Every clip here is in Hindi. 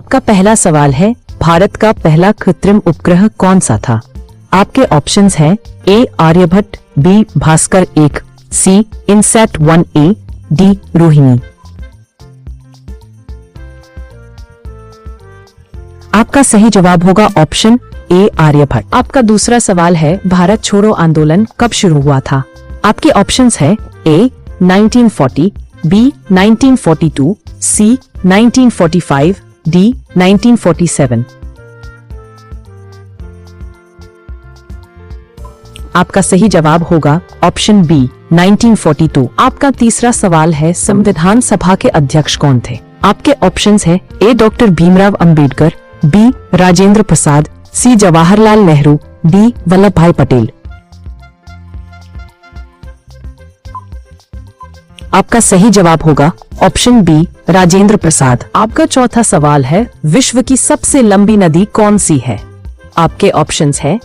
आपका पहला सवाल है, भारत का पहला कृत्रिम उपग्रह कौन सा था? आपके ऑप्शंस हैं ए आर्यभट्ट, बी भास्कर 1, सी इनसैट 1A, डी रोहिणी। आपका सही जवाब होगा ऑप्शन ए आर्यभट्ट। आपका दूसरा सवाल है, भारत छोड़ो आंदोलन कब शुरू हुआ था? आपके ऑप्शंस है ए 1940, बी 1942, सी 1945, डी 1947। आपका सही जवाब होगा ऑप्शन बी 1942। आपका तीसरा सवाल है, संविधान सभा के अध्यक्ष कौन थे? आपके ऑप्शंस है ए डॉक्टर भीमराव अंबेडकर, बी राजेंद्र प्रसाद, सी जवाहरलाल नेहरू, डी वल्लभ भाई पटेल। आपका सही जवाब होगा ऑप्शन बी राजेंद्र प्रसाद। आपका चौथा सवाल है, विश्व की सबसे लंबी नदी कौन सी है? आपके ऑप्शंस है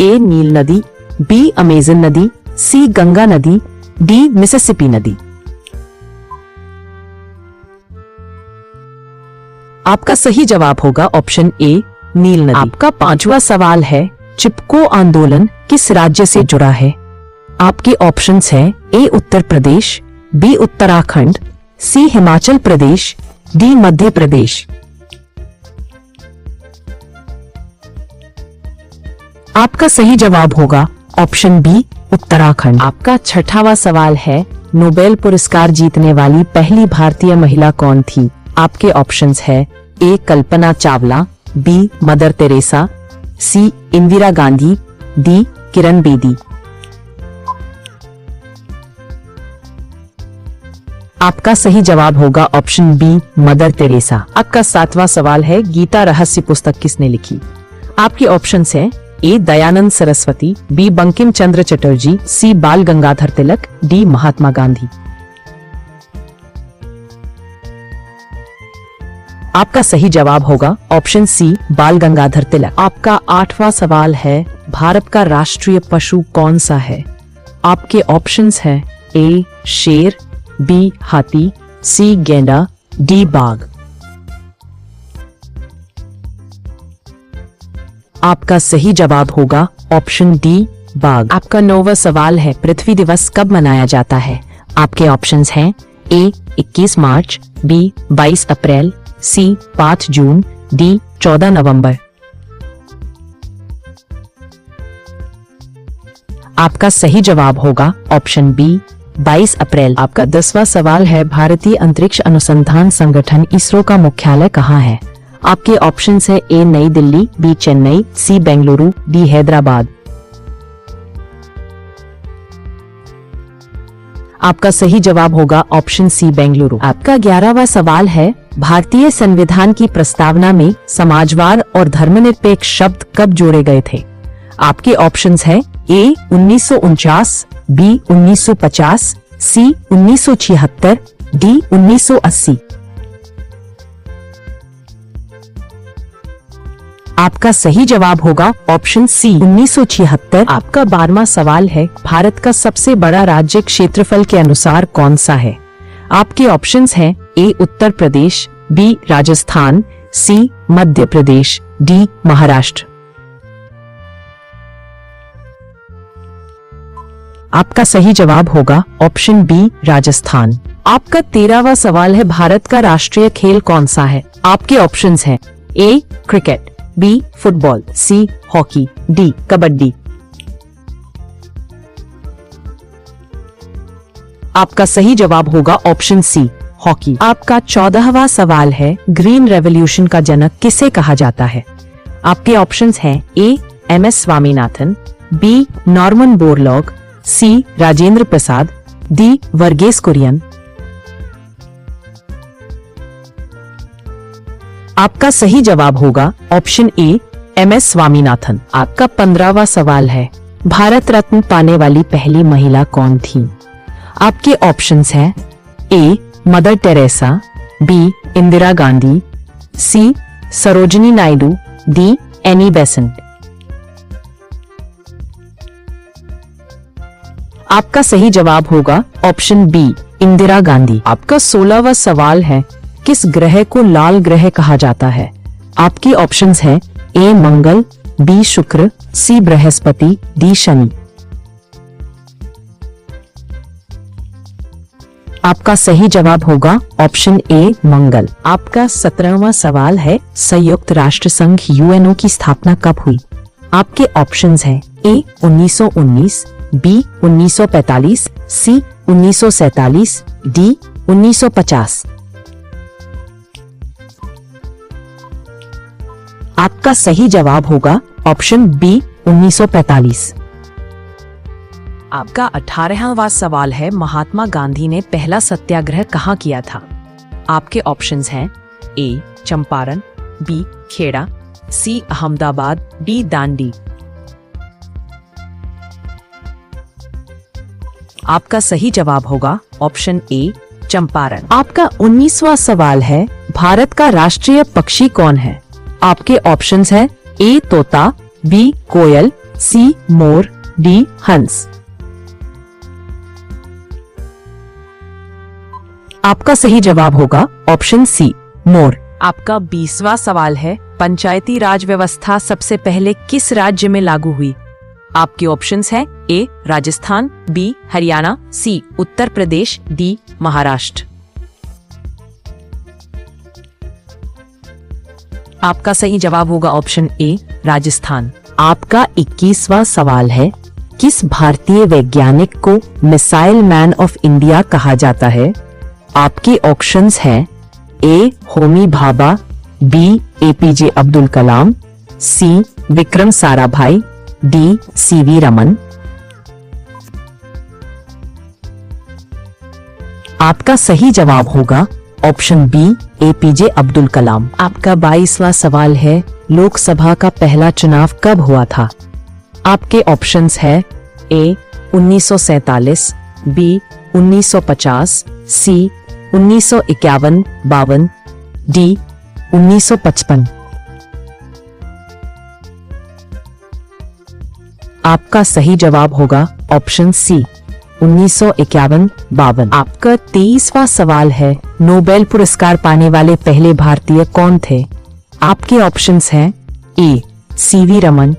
ए नील नदी, बी अमेजन नदी, सी गंगा नदी, डी मिसिसिपी नदी। आपका सही जवाब होगा ऑप्शन ए नील नदी। आपका पांचवा सवाल है, चिपको आंदोलन किस राज्य से जुड़ा है? आपके ऑप्शंस हैं ए उत्तर प्रदेश, बी उत्तराखंड, सी हिमाचल प्रदेश, डी मध्य प्रदेश। आपका सही जवाब होगा ऑप्शन बी उत्तराखंड। आपका छठावां सवाल है, नोबेल पुरस्कार जीतने वाली पहली भारतीय महिला कौन थी? आपके ऑप्शंस है ए Kalpana Chawla, B mother Teresa, सी इंदिरा गांधी, डी किरण बेदी। आपका सही जवाब होगा ऑप्शन बी मदर तेरेसा। आपका सातवां सवाल है, गीता रहस्य पुस्तक किसने लिखी? आपके ऑप्शंस हैं ए दयानंद सरस्वती, बी बंकिम चंद्र चटर्जी, सी बाल गंगाधर तिलक, डी महात्मा गांधी। आपका सही जवाब होगा ऑप्शन सी बाल गंगाधर तिलक। आपका आठवां सवाल है, भारत का राष्ट्रीय पशु कौन सा है? आपके ऑप्शंस हैं ए शेर, बी हाथी, सी गैंडा, डी बाघ। आपका सही जवाब होगा ऑप्शन डी बाघ। आपका 9वां सवाल है, पृथ्वी दिवस कब मनाया जाता है? आपके ऑप्शंस हैं ए 21 मार्च, बी 22 अप्रैल, सी 5 जून, डी 14 नवंबर। आपका सही जवाब होगा ऑप्शन बी 22 अप्रैल। आपका 10वां सवाल है, भारतीय अंतरिक्ष अनुसंधान संगठन इसरो का मुख्यालय कहाँ है? आपके ऑप्शंस है ए नई दिल्ली, बी चेन्नई, सी बेंगलुरु, डी हैदराबाद। आपका सही जवाब होगा ऑप्शन सी बेंगलुरु। आपका 11वां सवाल है, भारतीय संविधान की प्रस्तावना में समाजवाद और धर्मनिरपेक्ष शब्द कब जोड़े गए थे? आपके ऑप्शंस है ए 1949, बी 1950, सी 1976, डी 1980। आपका सही जवाब होगा ऑप्शन सी 1976। आपका 12वां सवाल है, भारत का सबसे बड़ा राज्य क्षेत्रफल के अनुसार कौन सा है? आपके ऑप्शंस हैं ए उत्तर प्रदेश, बी राजस्थान, सी मध्य प्रदेश, डी महाराष्ट्र। आपका सही जवाब होगा ऑप्शन बी राजस्थान। आपका 13वां सवाल है, भारत का राष्ट्रीय खेल कौन सा है? आपके ऑप्शंस हैं A cricket, B football, C hockey, D kabaddi. आपका सही जवाब होगा ऑप्शन सी हॉकी। आपका 14वां सवाल है, ग्रीन रेवोल्यूशन का जनक किसे कहा जाता है? आपके ऑप्शंस हैं A M S. Swaminathan, B Norman Borlaug, C Rajendra Prasad, D Varghese Kurien. आपका सही जवाब होगा ऑप्शन ए एम.एस. स्वामीनाथन। आपका 15वां सवाल है, भारत रत्न पाने वाली पहली महिला कौन थी? आपके ऑप्शंस हैं A Mother Teresa, B Indira Gandhi, C Sarojini Naidu, D Annie Besant. आपका सही जवाब होगा ऑप्शन बी इंदिरा गांधी। आपका 16वां सवाल है, किस ग्रह को लाल ग्रह कहा जाता है? आपके ऑप्शंस हैं ए मंगल, बी शुक्र, सी बृहस्पति, डी शनि। आपका सही जवाब होगा ऑप्शन ए मंगल। आपका 17वां सवाल है संयुक्त राष्ट्र संघ यूएनओ की स्थापना कब हुई? आपके ऑप्शंस हैं ए 1919, बी 1945, सी 1947, डी 1950। आपका सही जवाब होगा ऑप्शन बी 1945। आपका 18वां सवाल है महात्मा गांधी ने पहला सत्याग्रह कहाँ किया था? आपके ऑप्शंस हैं ए चंपारण, बी खेड़ा, सी अहमदाबाद, डी दांडी। आपका सही जवाब होगा ऑप्शन ए चंपारण। आपका 19वां सवाल है भारत का राष्ट्रीय पक्षी कौन है? आपके ऑप्शंस हैं ए तोता, बी कोयल, सी मोर, डी हंस। आपका सही जवाब होगा ऑप्शन सी मोर। आपका 20वां सवाल है पंचायती राज व्यवस्था सबसे पहले किस राज्य में लागू हुई? आपके ऑप्शंस हैं ए राजस्थान, बी हरियाणा, सी उत्तर प्रदेश, डी महाराष्ट्र। आपका सही जवाब होगा ऑप्शन ए राजस्थान। आपका 21वां सवाल है किस भारतीय वैज्ञानिक को मिसाइल मैन ऑफ इंडिया कहा जाता है? आपके ऑप्शंस हैं ए होमी भाभा, बी एपीजे अब्दुल कलाम, सी विक्रम साराभाई, डी सीवी रमन। आपका सही जवाब होगा option B APJ Abdul Kalam. आपका 22वां सवाल है लोकसभा का पहला चुनाव कब हुआ था? आपके ऑप्शंस हैं ए 1947, बी 1950, सी 1951-52, डी 1955। आपका सही जवाब होगा ऑप्शन सी 1951-52। आपका 23वां सवाल है नोबेल पुरस्कार पाने वाले पहले भारतीय कौन थे? आपके ऑप्शंस हैं A C V Raman,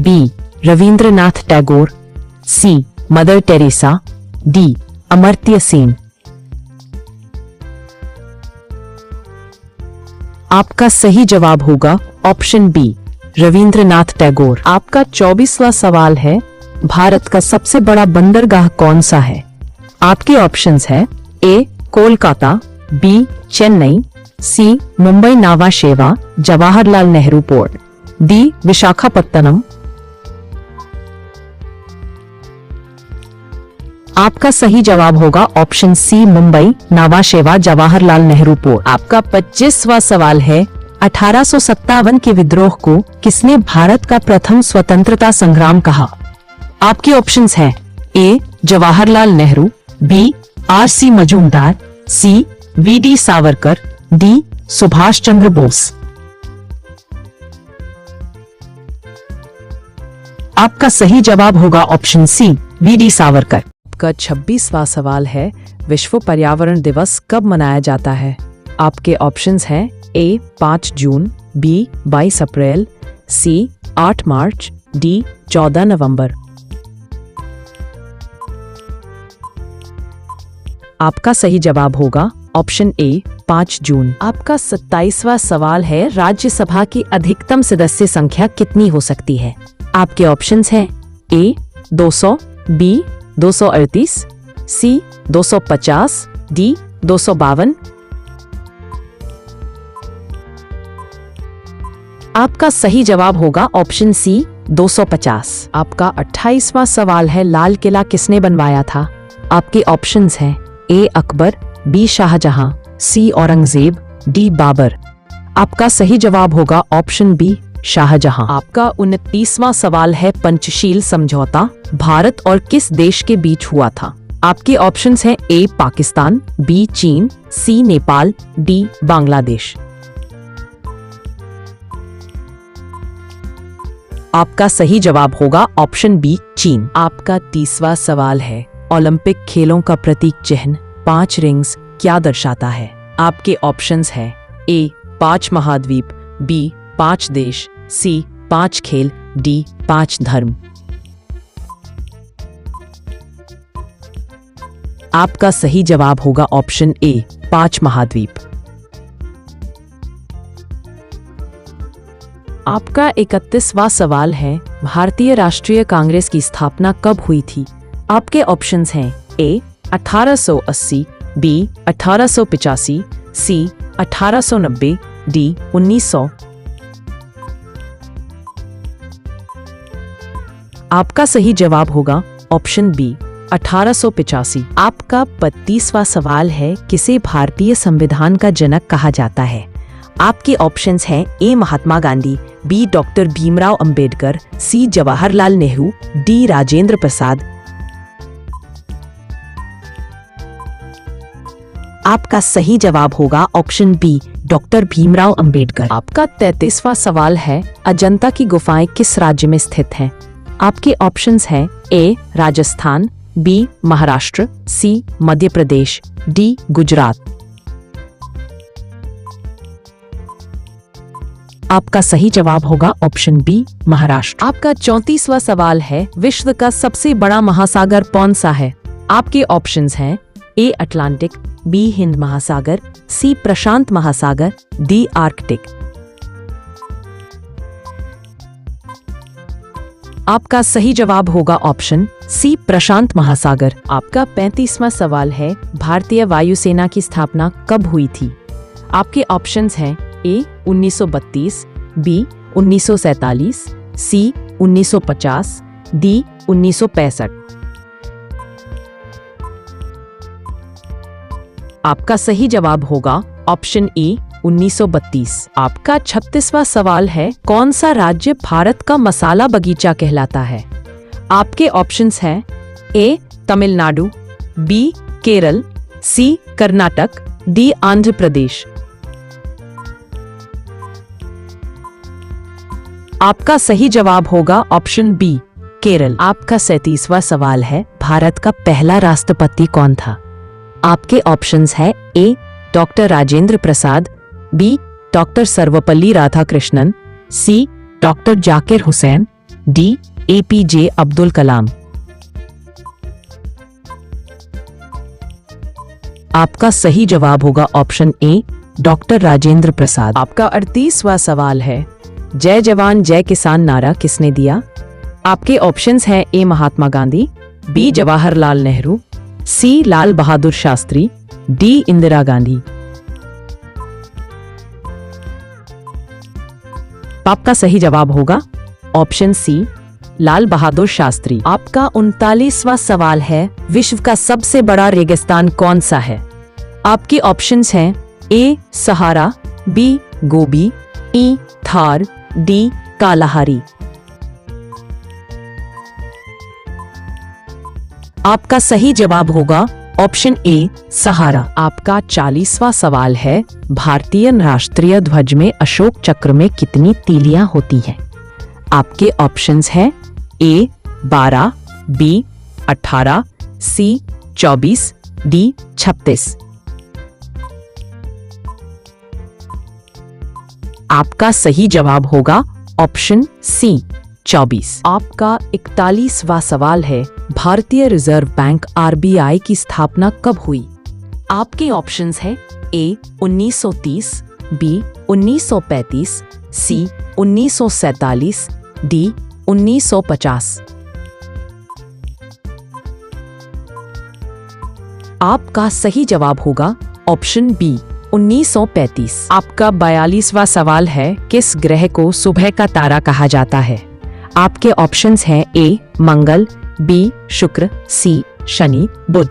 B Rabindranath Tagore, C Mother Teresa, D Amartya Sen. आपका सही जवाब होगा ऑप्शन बी रविंद्रनाथ टैगोर। आपका 24वां सवाल है भारत का सबसे बड़ा बंदरगाह कौन सा है? आपके ऑप्शंस हैं ए कोलकाता, बी चेन्नई, सी मुंबई नावा शेवा जवाहरलाल नेहरू पोर्ट, डी विशाखापत्तनम। आपका सही जवाब होगा ऑप्शन सी मुंबई नावा शेवा जवाहरलाल नेहरू पोर्ट। आपका 25वां सवाल है 1857 के विद्रोह को किसने भारत का प्रथम स्वतंत्रता संग्राम कहा? आपके ऑप्शंस हैं ए जवाहरलाल नेहरू, बी आर.सी. मजूमदार, सी वी.डी. सावरकर, डी सुभाष चंद्र बोस। आपका सही जवाब होगा ऑप्शन सी वी.डी. सावरकर। आपका 26वां सवाल है विश्व पर्यावरण दिवस कब मनाया जाता है? आपके ऑप्शंस हैं ए 5 जून, बी 22 अप्रैल, सी 8 मार्च, डी 14 नवंबर। आपका सही जवाब होगा ऑप्शन ए 5 जून। आपका 27वां सवाल है राज्यसभा की अधिकतम सदस्य संख्या कितनी हो सकती है? आपके ऑप्शंस हैं ए 200, बी 238, सी 250, डी 252। आपका सही जवाब होगा ऑप्शन सी 250। आपका 28वां सवाल है लाल किला किसने बनवाया था? आपके ऑप्शंस हैं ए अकबर, बी शाहजहां, सी औरंगजेब, डी बाबर। आपका सही जवाब होगा ऑप्शन बी शाहजहां। आपका 29वां सवाल है पंचशील समझौता भारत और किस देश के बीच हुआ था? आपके ऑप्शंस हैं ए पाकिस्तान, बी चीन, सी नेपाल, डी बांग्लादेश। आपका सही जवाब होगा ऑप्शन बी चीन। आपका 30वां सवाल है ओलंपिक खेलों का प्रतीक चिन्ह 5 रिंग्स क्या दर्शाता है? आपके ऑप्शंस हैं ए 5 महाद्वीप, बी 5 देश, सी 5 खेल, डी 5 धर्म। आपका सही जवाब होगा ऑप्शन ए 5 महाद्वीप। आपका 31वां सवाल है, भारतीय राष्ट्रीय कांग्रेस की स्थापना कब हुई थी? आपके ऑप्शंस हैं ए 1880, बी 1885, सी 1890, डी 1900। आपका सही जवाब होगा ऑप्शन बी 1885। आपका 32वां सवाल है, किसे भारतीय संविधान का जनक कहा जाता है? आपके ऑप्शंस हैं A Mahatma Gandhi, B doctor Bhimrao Ambedkar, C Jawaharlal Nehru, D Rajendra Prasad. आपका सही जवाब होगा option B doctor Bhimrao Ambedkar. आपका 33वां सवाल है, अजंता की गुफाएं किस राज्य में स्थित हैं? आपके ऑप्शंस हैं ए राजस्थान, बी महाराष्ट्र, सी मध्य प्रदेश, डी गुजरात। आपका सही जवाब होगा ऑप्शन बी महाराष्ट्र। आपका 34वां सवाल है, विश्व का सबसे बड़ा महासागर कौन सा है? आपके ऑप्शंस हैं ए अटलांटिक, बी हिंद महासागर, सी प्रशांत महासागर, डी आर्कटिक। आपका सही जवाब होगा ऑप्शन सी प्रशांत महासागर। आपका 35वां सवाल है, भारतीय वायुसेना की स्थापना कब हुई थी? आपके ऑप्शंस हैं ए 1932, बी 1947, सी 1950, डी 1965। आपका सही जवाब होगा ऑप्शन ए 1932। आपका 36वां सवाल है, कौन सा राज्य भारत का मसाला बगीचा कहलाता है? आपके ऑप्शंस हैं ए तमिलनाडु, बी केरल, सी कर्नाटक, डी आंध्र प्रदेश। आपका सही जवाब होगा ऑप्शन बी केरल। आपका 37वां सवाल है, भारत का पहला राष्ट्रपति कौन था? आपके ऑप्शंस हैं A doctor Rajendra Prasad, B doctor Sarvepalli Radhakrishnan, C doctor Zakir Hussain, D APJ Abdul Kalam. आपका सही जवाब होगा option A doctor Rajendra Prasad. आपका 38वां सवाल है, जय जवान जय किसान नारा किसने दिया? आपके ऑप्शंस हैं A Mahatma Gandhi, B Jawaharlal Nehru, C Lal Bahadur Shastri, D Indira Gandhi. आपका सही जवाब होगा ऑप्शन सी लाल बहादुर शास्त्री। आपका 39वां सवाल है, विश्व का सबसे बड़ा रेगिस्तान कौन सा है? आपके ऑप्शंस हैं ए सहारा, बी गोबी, ई थार, डी कालाहारी। आपका सही जवाब होगा ऑप्शन ए सहारा। आपका 40वां सवाल है, भारतीय राष्ट्रीय ध्वज में अशोक चक्र में कितनी तीलियां होती हैं? आपके ऑप्शंस हैं ए 12, बी 18, सी 24, डी 36। आपका सही जवाब होगा ऑप्शन सी 24। आपका 41वां सवाल है, भारतीय रिजर्व बैंक आरबीआई की स्थापना कब हुई? आपके ऑप्शंस हैं ए 1930, बी 1935, सी 1947, डी 1950। आपका सही जवाब होगा ऑप्शन बी 1935। आपका 42वां सवाल है, किस ग्रह को सुबह का तारा कहा जाता है? आपके ऑप्शंस हैं ए मंगल, बी शुक्र, सी शनि, बुध।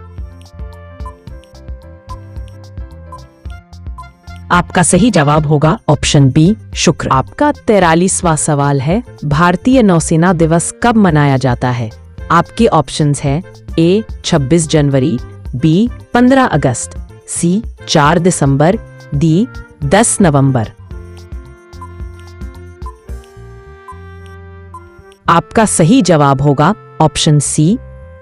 आपका सही जवाब होगा ऑप्शन बी शुक्र। आपका 43वां सवाल है, भारतीय नौसेना दिवस कब मनाया जाता है? आपके ऑप्शंस हैं ए 26 जनवरी, बी 15 अगस्त, सी 4 दिसंबर, डी 10 नवंबर। आपका सही जवाब होगा ऑप्शन सी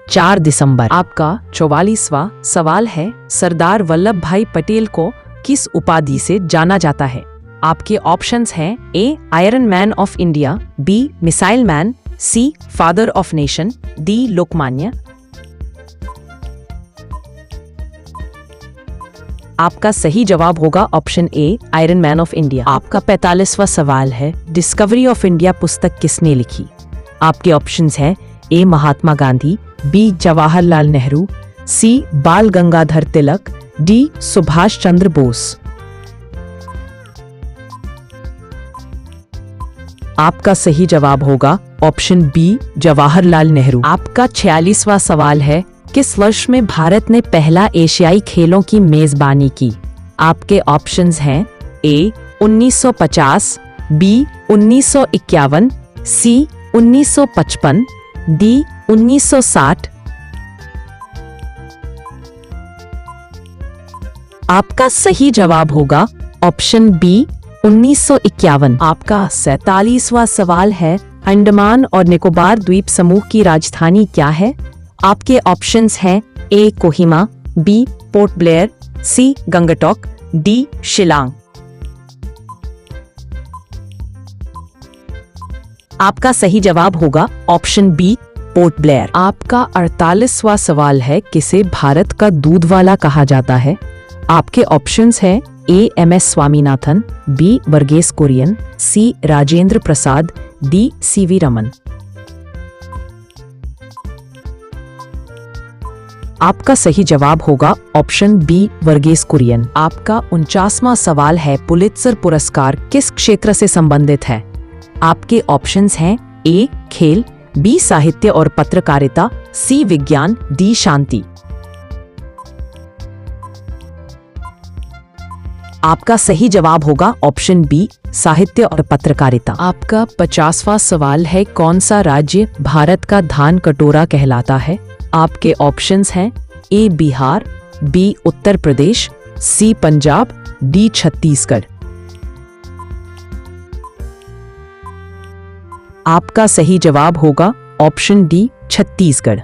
4 दिसंबर। आपका 44वां सवाल है, सरदार वल्लभ भाई पटेल को किस उपाधि से जाना जाता है? आपके ऑप्शंस हैं A iron man of India, B missile man, C father of nation, D Lokmanya. आपका सही जवाब होगा option A iron man of India. आपका 45वां सवाल है, डिस्कवरी ऑफ इंडिया पुस्तक किसने लिखी? आपके ऑप्शंस हैं ए महात्मा गांधी, बी जवाहरलाल नेहरू, सी बाल गंगाधर तिलक, डी सुभाष चंद्र बोस। आपका सही जवाब होगा ऑप्शन बी जवाहरलाल नेहरू। आपका 46वां सवाल है, किस वर्ष में भारत ने पहला एशियाई खेलों की मेजबानी की? आपके ऑप्शंस हैं ए 1950, बी 1951, सी 1955, डी 1960। आपका सही जवाब होगा ऑप्शन बी 1951। आपका 47वां सवाल है, अंडमान और निकोबार द्वीप समूह की राजधानी क्या है? आपके ऑप्शंस हैं ए कोहिमा, बी पोर्ट ब्लेयर, सी गंगटोक, डी शिलांग। आपका सही जवाब होगा ऑप्शन बी पोर्ट ब्लेयर। आपका 48वां सवाल है, किसे भारत का दूध वाला कहा जाता है? आपके ऑप्शंस हैं A M S. Swaminathan, B Varghese Kurien, C Rajendra Prasad, D CV. Raman. आपका सही जवाब होगा ऑप्शन बी वर्गीस कुरियन। आपका 49वां सवाल है, पुलित्जर पुरस्कार किस क्षेत्र से संबंधित है? आपके ऑप्शंस हैं ए खेल, बी साहित्य और पत्रकारिता, सी विज्ञान, डी शांति। आपका सही जवाब होगा ऑप्शन बी साहित्य और पत्रकारिता। आपका 50वां सवाल है, कौन सा राज्य भारत का धान कटोरा कहलाता है? आपके ऑप्शंस हैं ए बिहार, बी उत्तर प्रदेश, सी पंजाब, डी छत्तीसगढ़। आपका सही जवाब होगा ऑप्शन डी छत्तीसगढ़।